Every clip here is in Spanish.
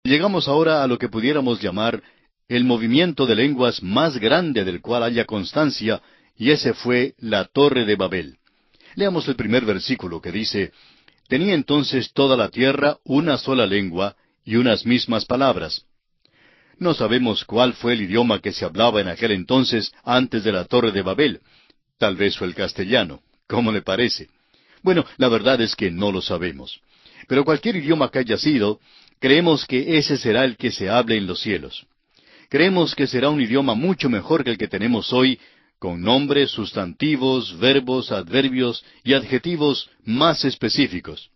Llegamos ahora a lo que pudiéramos llamar el movimiento de lenguas más grande del cual haya constancia, y ese fue la Torre de Babel. Leamos el primer versículo que dice: Tenía entonces toda la tierra una sola lengua y unas mismas palabras. No sabemos cuál fue el idioma que se hablaba en aquel entonces antes de la Torre de Babel. Tal vez fue el castellano. ¿Cómo le parece? Bueno, la verdad es que no lo sabemos. Pero cualquier idioma que haya sido, creemos que ese será el que se hable en los cielos. Creemos que será un idioma mucho mejor que el que tenemos hoy, con nombres, sustantivos, verbos, adverbios y adjetivos más específicos.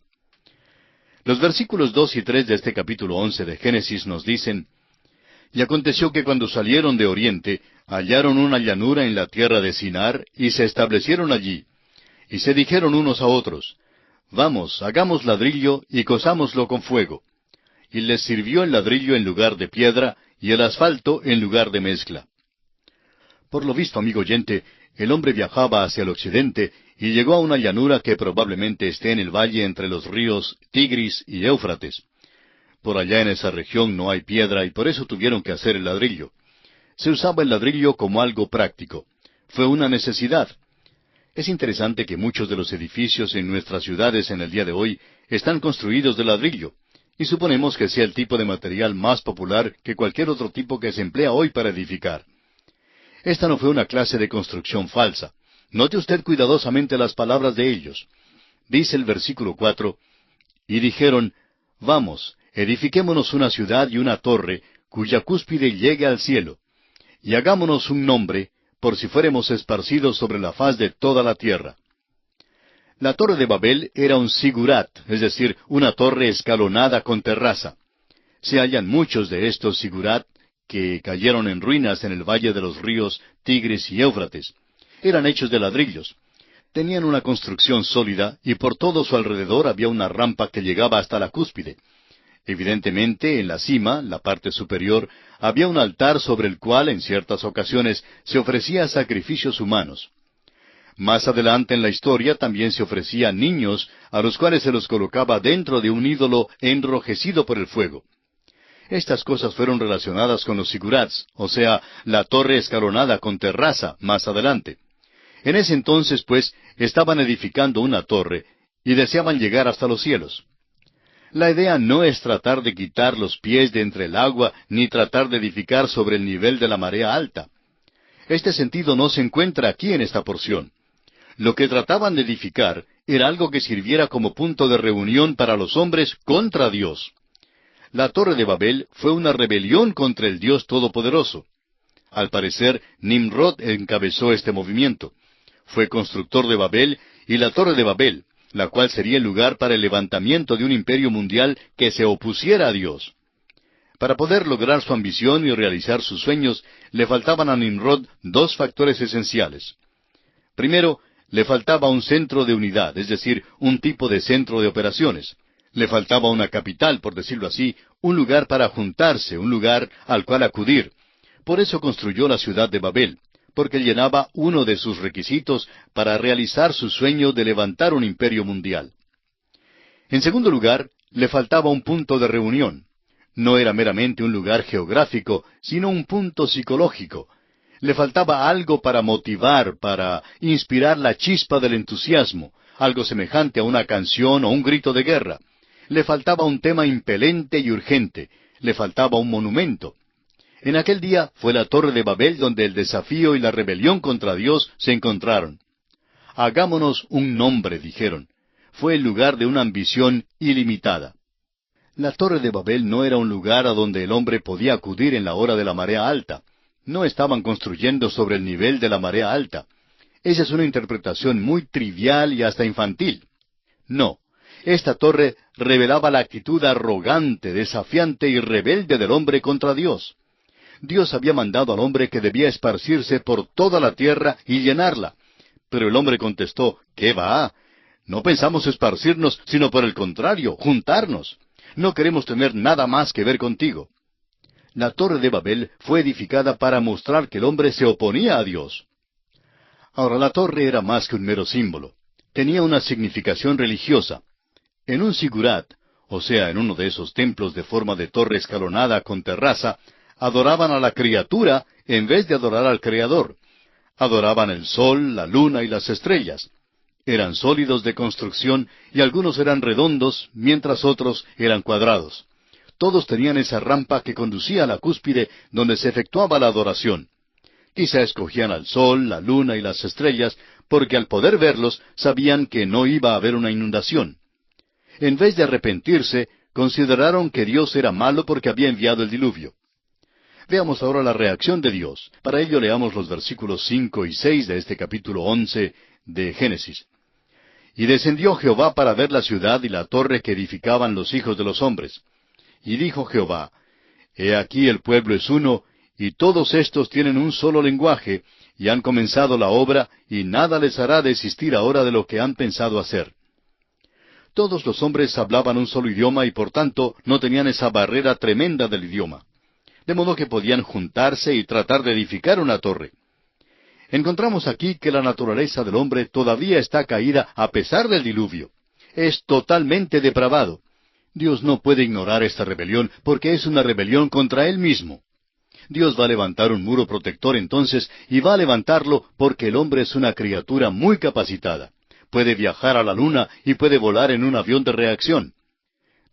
Los versículos 2 y 3 de este capítulo 11 de Génesis nos dicen: Y aconteció que cuando salieron de oriente, hallaron una llanura en la tierra de Sinar, y se establecieron allí. Y se dijeron unos a otros: Vamos, hagamos ladrillo, y cosámoslo con fuego. Y les sirvió el ladrillo en lugar de piedra, y el asfalto en lugar de mezcla. Por lo visto, amigo oyente, el hombre viajaba hacia el occidente, y llegó a una llanura que probablemente esté en el valle entre los ríos Tigris y Éufrates. Por allá en esa región no hay piedra, y por eso tuvieron que hacer el ladrillo. Se usaba el ladrillo como algo práctico. Fue una necesidad. Es interesante que muchos de los edificios en nuestras ciudades en el día de hoy están construidos de ladrillo, y suponemos que sea el tipo de material más popular que cualquier otro tipo que se emplea hoy para edificar. Esta no fue una clase de construcción falsa. Note usted cuidadosamente las palabras de ellos. Dice el versículo 4: Y dijeron: Vamos, edifiquémonos una ciudad y una torre, cuya cúspide llegue al cielo, y hagámonos un nombre, por si fuéremos esparcidos sobre la faz de toda la tierra. La Torre de Babel era un sigurat, es decir, una torre escalonada con terraza. Se hallan muchos de estos sigurat que cayeron en ruinas en el valle de los ríos Tigris y Éufrates. Eran hechos de ladrillos. Tenían una construcción sólida y por todo su alrededor había una rampa que llegaba hasta la cúspide. Evidentemente, en la cima, la parte superior, había un altar sobre el cual en ciertas ocasiones se ofrecía sacrificios humanos. Más adelante en la historia también se ofrecían niños a los cuales se los colocaba dentro de un ídolo enrojecido por el fuego. Estas cosas fueron relacionadas con los sigurats, o sea, la torre escalonada con terraza, más adelante. En ese entonces, pues, estaban edificando una torre y deseaban llegar hasta los cielos. La idea no es tratar de quitar los pies de entre el agua, ni tratar de edificar sobre el nivel de la marea alta. Este sentido no se encuentra aquí en esta porción. Lo que trataban de edificar era algo que sirviera como punto de reunión para los hombres contra Dios. La Torre de Babel fue una rebelión contra el Dios Todopoderoso. Al parecer, Nimrod encabezó este movimiento. Fue constructor de Babel y la Torre de Babel, la cual sería el lugar para el levantamiento de un imperio mundial que se opusiera a Dios. Para poder lograr su ambición y realizar sus sueños, le faltaban a Nimrod dos factores esenciales. Primero, le faltaba un centro de unidad, es decir, un tipo de centro de operaciones. Le faltaba una capital, por decirlo así, un lugar para juntarse, un lugar al cual acudir. Por eso construyó la ciudad de Babel, porque llenaba uno de sus requisitos para realizar su sueño de levantar un imperio mundial. En segundo lugar, le faltaba un punto de reunión. No era meramente un lugar geográfico, sino un punto psicológico. Le faltaba algo para motivar, para inspirar la chispa del entusiasmo, algo semejante a una canción o un grito de guerra. Le faltaba un tema impelente y urgente, le faltaba un monumento. En aquel día fue la Torre de Babel donde el desafío y la rebelión contra Dios se encontraron. Hagámonos un nombre, dijeron. Fue el lugar de una ambición ilimitada. La Torre de Babel no era un lugar a donde el hombre podía acudir en la hora de la marea alta. No estaban construyendo sobre el nivel de la marea alta. Esa es una interpretación muy trivial y hasta infantil. No, esta torre revelaba la actitud arrogante, desafiante y rebelde del hombre contra Dios. Dios había mandado al hombre que debía esparcirse por toda la tierra y llenarla. Pero el hombre contestó: ¿qué va? No pensamos esparcirnos, sino por el contrario, juntarnos. No queremos tener nada más que ver contigo. La Torre de Babel fue edificada para mostrar que el hombre se oponía a Dios. Ahora, la torre era más que un mero símbolo. Tenía una significación religiosa. En un sigurat, o sea, en uno de esos templos de forma de torre escalonada con terraza, adoraban a la criatura en vez de adorar al Creador. Adoraban el sol, la luna y las estrellas. Eran sólidos de construcción y algunos eran redondos, mientras otros eran cuadrados. Todos tenían esa rampa que conducía a la cúspide donde se efectuaba la adoración. Quizá escogían al sol, la luna y las estrellas, porque al poder verlos sabían que no iba a haber una inundación. En vez de arrepentirse, consideraron que Dios era malo porque había enviado el diluvio. Veamos ahora la reacción de Dios. Para ello leamos los versículos 5 y 6 de este capítulo 11 de Génesis. Y descendió Jehová para ver la ciudad y la torre que edificaban los hijos de los hombres. Y dijo Jehová, He aquí el pueblo es uno, y todos estos tienen un solo lenguaje, y han comenzado la obra, y nada les hará desistir ahora de lo que han pensado hacer. Todos los hombres hablaban un solo idioma y por tanto no tenían esa barrera tremenda del idioma. De modo que podían juntarse y tratar de edificar una torre. Encontramos aquí que la naturaleza del hombre todavía está caída a pesar del diluvio. Es totalmente depravado. Dios no puede ignorar esta rebelión porque es una rebelión contra Él mismo. Dios va a levantar un muro protector entonces y va a levantarlo porque el hombre es una criatura muy capacitada. Puede viajar a la luna y puede volar en un avión de reacción.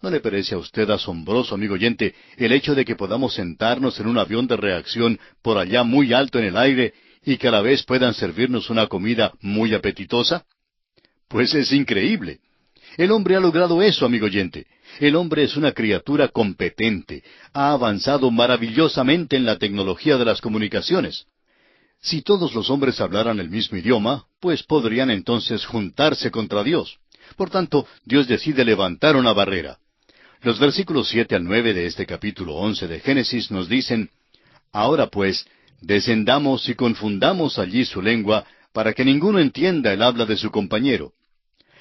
¿No le parece a usted asombroso, amigo oyente, el hecho de que podamos sentarnos en un avión de reacción por allá muy alto en el aire y que a la vez puedan servirnos una comida muy apetitosa? Pues es increíble. El hombre ha logrado eso, amigo oyente. El hombre es una criatura competente. Ha avanzado maravillosamente en la tecnología de las comunicaciones. Si todos los hombres hablaran el mismo idioma, pues podrían entonces juntarse contra Dios. Por tanto, Dios decide levantar una barrera. Los versículos 7 al 9 de este capítulo 11 de Génesis nos dicen, Ahora pues, descendamos y confundamos allí su lengua, para que ninguno entienda el habla de su compañero.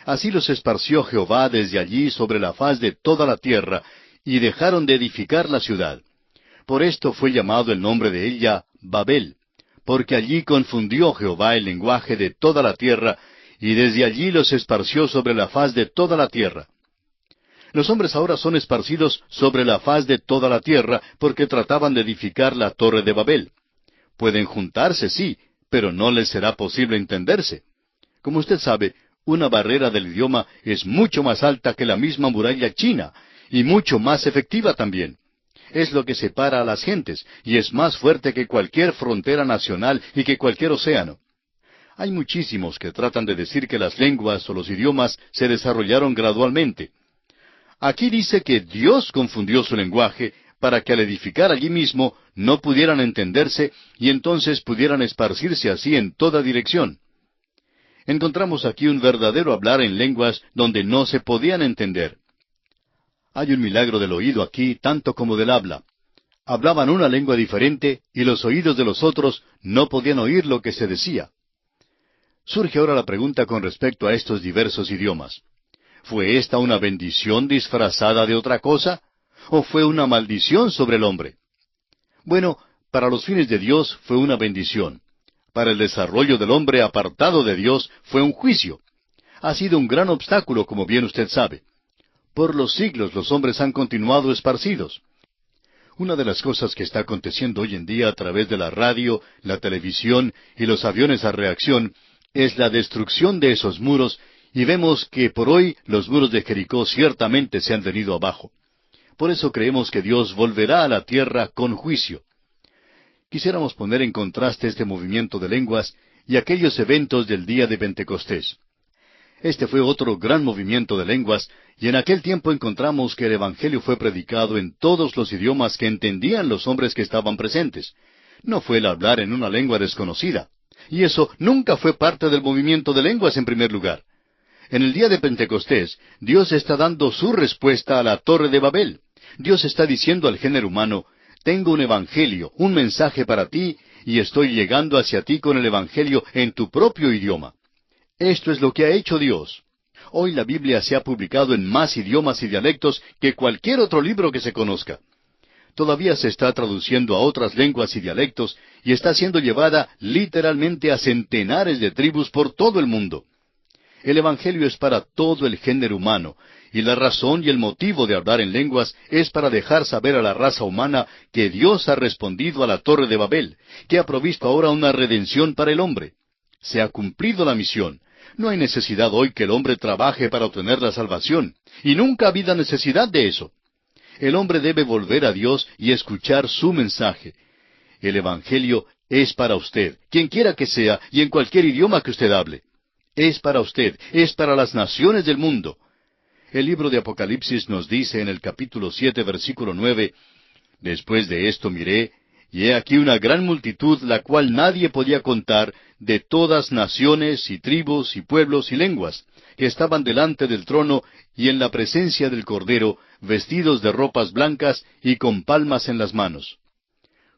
Así los esparció Jehová desde allí sobre la faz de toda la tierra, y dejaron de edificar la ciudad. Por esto fue llamado el nombre de ella Babel, porque allí confundió Jehová el lenguaje de toda la tierra, y desde allí los esparció sobre la faz de toda la tierra. Los hombres ahora son esparcidos sobre la faz de toda la tierra porque trataban de edificar la torre de Babel. Pueden juntarse, sí, pero no les será posible entenderse. Como usted sabe, una barrera del idioma es mucho más alta que la misma muralla china, y mucho más efectiva también. Es lo que separa a las gentes, y es más fuerte que cualquier frontera nacional y que cualquier océano. Hay muchísimos que tratan de decir que las lenguas o los idiomas se desarrollaron gradualmente. Aquí dice que Dios confundió su lenguaje para que al edificar allí mismo no pudieran entenderse y entonces pudieran esparcirse así en toda dirección. Encontramos aquí un verdadero hablar en lenguas donde no se podían entender. Hay un milagro del oído aquí tanto como del habla. Hablaban una lengua diferente y los oídos de los otros no podían oír lo que se decía. Surge ahora la pregunta con respecto a estos diversos idiomas. ¿Fue esta una bendición disfrazada de otra cosa? ¿O fue una maldición sobre el hombre? Bueno, para los fines de Dios fue una bendición. Para el desarrollo del hombre apartado de Dios fue un juicio. Ha sido un gran obstáculo, como bien usted sabe. Por los siglos los hombres han continuado esparcidos. Una de las cosas que está aconteciendo hoy en día a través de la radio, la televisión y los aviones a reacción es la destrucción de esos muros, y vemos que por hoy los muros de Jericó ciertamente se han venido abajo. Por eso creemos que Dios volverá a la tierra con juicio. Quisiéramos poner en contraste este movimiento de lenguas y aquellos eventos del día de Pentecostés. Este fue otro gran movimiento de lenguas, y en aquel tiempo encontramos que el Evangelio fue predicado en todos los idiomas que entendían los hombres que estaban presentes. No fue el hablar en una lengua desconocida. Y eso nunca fue parte del movimiento de lenguas en primer lugar. En el día de Pentecostés, Dios está dando su respuesta a la Torre de Babel. Dios está diciendo al género humano, tengo un evangelio, un mensaje para ti, y estoy llegando hacia ti con el evangelio en tu propio idioma. Esto es lo que ha hecho Dios. Hoy la Biblia se ha publicado en más idiomas y dialectos que cualquier otro libro que se conozca. Todavía se está traduciendo a otras lenguas y dialectos y está siendo llevada literalmente a centenares de tribus por todo el mundo. El Evangelio es para todo el género humano, y la razón y el motivo de hablar en lenguas es para dejar saber a la raza humana que Dios ha respondido a la Torre de Babel, que ha provisto ahora una redención para el hombre. Se ha cumplido la misión. No hay necesidad hoy que el hombre trabaje para obtener la salvación, y nunca ha habido necesidad de eso. El hombre debe volver a Dios y escuchar su mensaje. El Evangelio es para usted, quien quiera que sea, y en cualquier idioma que usted hable. Es para usted, es para las naciones del mundo. El libro de Apocalipsis nos dice en el capítulo 7, versículo 9, «Después de esto miré, y he aquí una gran multitud, la cual nadie podía contar, de todas naciones y tribus y pueblos y lenguas, que estaban delante del trono y en la presencia del Cordero, vestidos de ropas blancas y con palmas en las manos».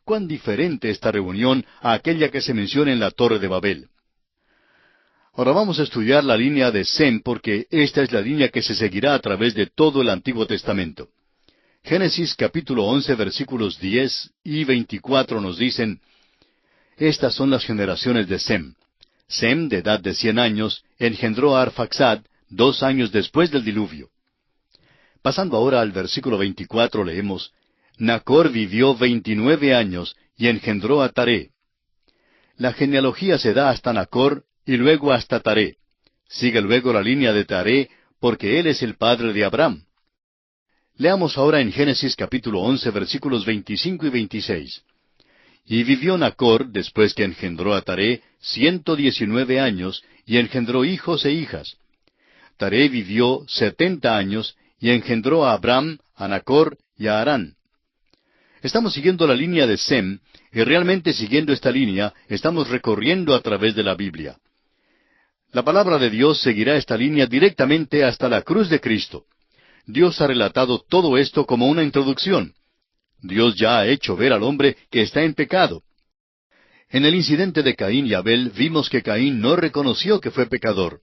Cuán diferente esta reunión a aquella que se menciona en la Torre de Babel. Ahora vamos a estudiar la línea de Sem, porque esta es la línea que se seguirá a través de todo el Antiguo Testamento. Génesis capítulo 11 versículos 10 y 24 nos dicen, «Estas son las generaciones de Sem. Sem, de edad de 100 años, engendró a Arfaxad 2 años después del diluvio». Pasando ahora al versículo 24 leemos, «Nacor vivió 29 años y engendró a Taré». La genealogía se da hasta Nacor y luego hasta Taré. Sigue luego la línea de Taré, porque él es el padre de Abraham. Leamos ahora en Génesis capítulo 11 versículos 25 y 26. «Y vivió Nacor, después que engendró a Taré, 119 años, y engendró hijos e hijas. Taré vivió 70 años, y engendró a Abraham, a Nacor y a Harán». Estamos siguiendo la línea de Sem, y realmente siguiendo esta línea, estamos recorriendo a través de la Biblia. La palabra de Dios seguirá esta línea directamente hasta la cruz de Cristo. Dios ha relatado todo esto como una introducción. Dios ya ha hecho ver al hombre que está en pecado. En el incidente de Caín y Abel vimos que Caín no reconoció que fue pecador.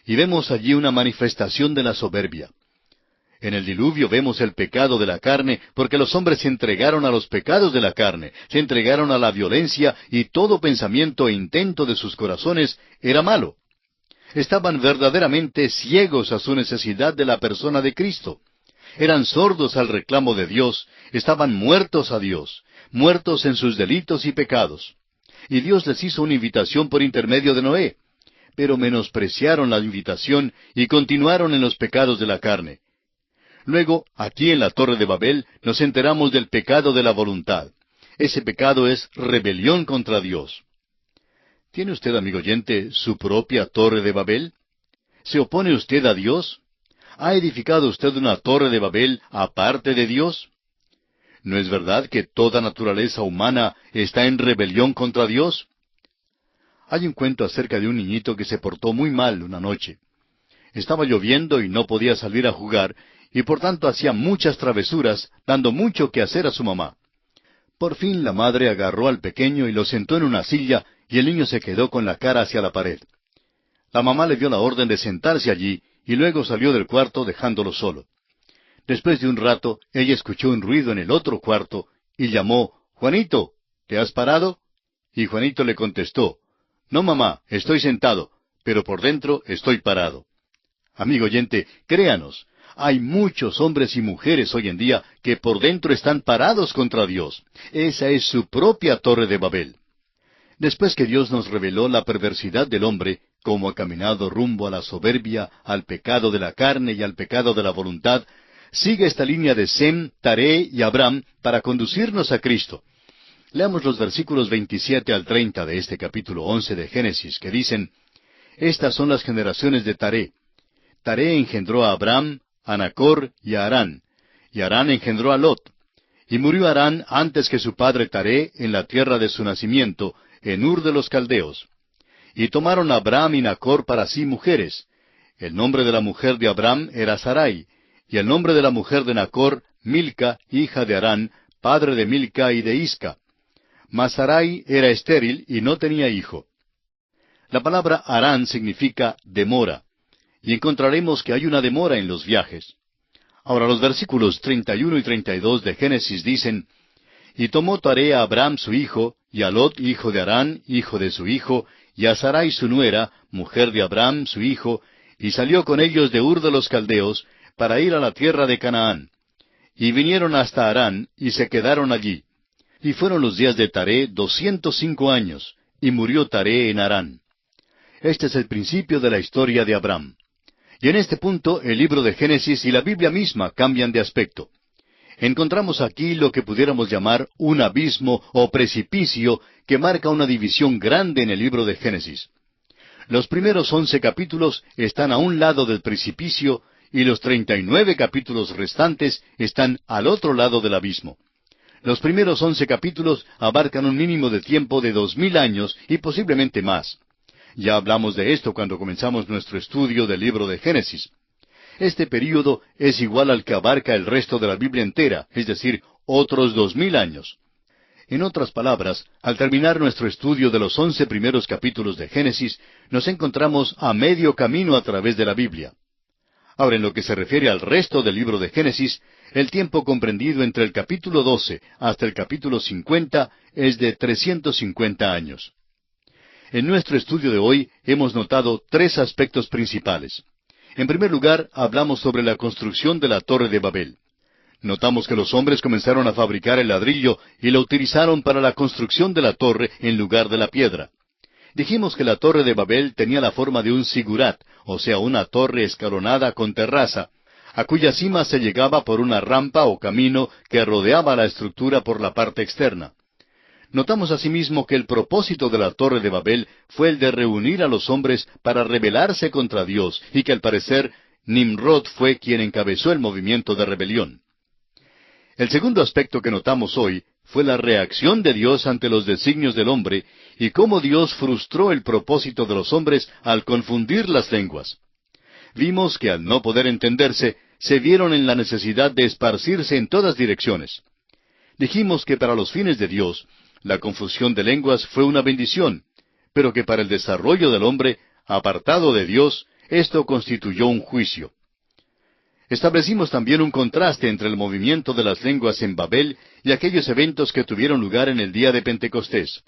Y vemos allí una manifestación de la soberbia. En el diluvio vemos el pecado de la carne, porque los hombres se entregaron a los pecados de la carne, se entregaron a la violencia, y todo pensamiento e intento de sus corazones era malo. Estaban verdaderamente ciegos a su necesidad de la persona de Cristo. Eran sordos al reclamo de Dios, estaban muertos a Dios, muertos en sus delitos y pecados. Y Dios les hizo una invitación por intermedio de Noé, pero menospreciaron la invitación y continuaron en los pecados de la carne. Luego, aquí en la Torre de Babel, nos enteramos del pecado de la voluntad. Ese pecado es rebelión contra Dios. ¿Tiene usted, amigo oyente, su propia Torre de Babel? ¿Se opone usted a Dios? ¿Ha edificado usted una Torre de Babel aparte de Dios? ¿No es verdad que toda naturaleza humana está en rebelión contra Dios? Hay un cuento acerca de un niñito que se portó muy mal una noche. Estaba lloviendo y no podía salir a jugar, y por tanto hacía muchas travesuras, dando mucho que hacer a su mamá. Por fin la madre agarró al pequeño y lo sentó en una silla, y el niño se quedó con la cara hacia la pared. La mamá le dio la orden de sentarse allí, y luego salió del cuarto dejándolo solo. Después de un rato, ella escuchó un ruido en el otro cuarto, y llamó, «Juanito, ¿te has parado?» Y Juanito le contestó, «No, mamá, estoy sentado, pero por dentro estoy parado». Amigo oyente, créanos, hay muchos hombres y mujeres hoy en día que por dentro están parados contra Dios. Esa es su propia Torre de Babel. Después que Dios nos reveló la perversidad del hombre, cómo ha caminado rumbo a la soberbia, al pecado de la carne y al pecado de la voluntad, sigue esta línea de Sem, Taré y Abraham para conducirnos a Cristo. Leamos los versículos 27 al 30 de este capítulo 11 de Génesis, que dicen, «Estas son las generaciones de Taré. Taré engendró a Abraham, a Nacor y a Harán, y Harán engendró a Lot. Y murió Harán antes que su padre Taré en la tierra de su nacimiento, en Ur de los Caldeos. Y tomaron a Abraham y Nacor para sí mujeres. El nombre de la mujer de Abraham era Sarai, y el nombre de la mujer de Nacor, Milca, hija de Harán, padre de Milca y de Isca. Mas Sarai era estéril y no tenía hijo». La palabra Harán significa demora, y encontraremos que hay una demora en los viajes. Ahora los versículos 31 y 32 de Génesis dicen, «Y tomó Taré a Abraham su hijo, y a Lot hijo de Harán, hijo de su hijo, y a Sarai su nuera, mujer de Abraham su hijo, y salió con ellos de Ur de los Caldeos, para ir a la tierra de Canaán. Y vinieron hasta Harán, y se quedaron allí. Y fueron los días de Taré 205 años, y murió Taré en Harán. Este es el principio de la historia de Abraham. Y en este punto el libro de Génesis y la Biblia misma cambian de aspecto. Encontramos aquí lo que pudiéramos llamar un abismo o precipicio que marca una división grande en el libro de Génesis. Los primeros 11 capítulos están a un lado del precipicio y los 39 capítulos restantes están al otro lado del abismo. Los primeros 11 capítulos abarcan un mínimo de tiempo de 2000 años y posiblemente más. Ya hablamos de esto cuando comenzamos nuestro estudio del libro de Génesis. Este período es igual al que abarca el resto de la Biblia entera, es decir, otros 2000 años. En otras palabras, al terminar nuestro estudio de los 11 primeros capítulos de Génesis, nos encontramos a medio camino a través de la Biblia. Ahora, en lo que se refiere al resto del libro de Génesis, el tiempo comprendido entre el capítulo 12 hasta el capítulo 50 es de 350 años. En nuestro estudio de hoy hemos notado tres aspectos principales. En primer lugar, hablamos sobre la construcción de la Torre de Babel. Notamos que los hombres comenzaron a fabricar el ladrillo y lo utilizaron para la construcción de la torre en lugar de la piedra. Dijimos que la Torre de Babel tenía la forma de un sigurat, o sea, una torre escalonada con terraza, a cuya cima se llegaba por una rampa o camino que rodeaba la estructura por la parte externa. Notamos asimismo que el propósito de la Torre de Babel fue el de reunir a los hombres para rebelarse contra Dios, y que al parecer Nimrod fue quien encabezó el movimiento de rebelión. El segundo aspecto que notamos hoy fue la reacción de Dios ante los designios del hombre y cómo Dios frustró el propósito de los hombres al confundir las lenguas. Vimos que al no poder entenderse, se vieron en la necesidad de esparcirse en todas direcciones. Dijimos que para los fines de Dios, la confusión de lenguas fue una bendición, pero que para el desarrollo del hombre, apartado de Dios, esto constituyó un juicio. Establecimos también un contraste entre el movimiento de las lenguas en Babel y aquellos eventos que tuvieron lugar en el día de Pentecostés.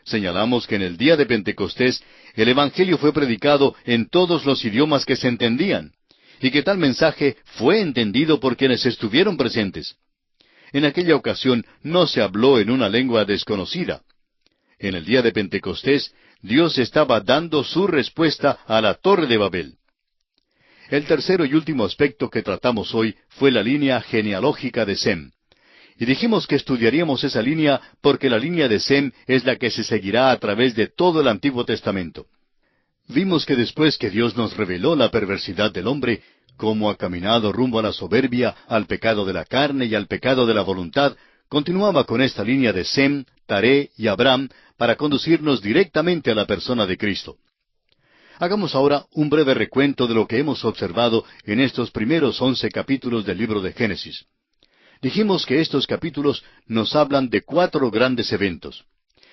Señalamos que en el día de Pentecostés el Evangelio fue predicado en todos los idiomas que se entendían, y que tal mensaje fue entendido por quienes estuvieron presentes. En aquella ocasión no se habló en una lengua desconocida. En el día de Pentecostés, Dios estaba dando su respuesta a la Torre de Babel. El tercero y último aspecto que tratamos hoy fue la línea genealógica de Sem. Y dijimos que estudiaríamos esa línea porque la línea de Sem es la que se seguirá a través de todo el Antiguo Testamento. Vimos que después que Dios nos reveló la perversidad del hombre, cómo ha caminado rumbo a la soberbia, al pecado de la carne y al pecado de la voluntad, continuaba con esta línea de Sem, Taré y Abraham para conducirnos directamente a la persona de Cristo. Hagamos ahora un breve recuento de lo que hemos observado en estos primeros 11 capítulos del libro de Génesis. Dijimos que estos capítulos nos hablan de 4 grandes eventos.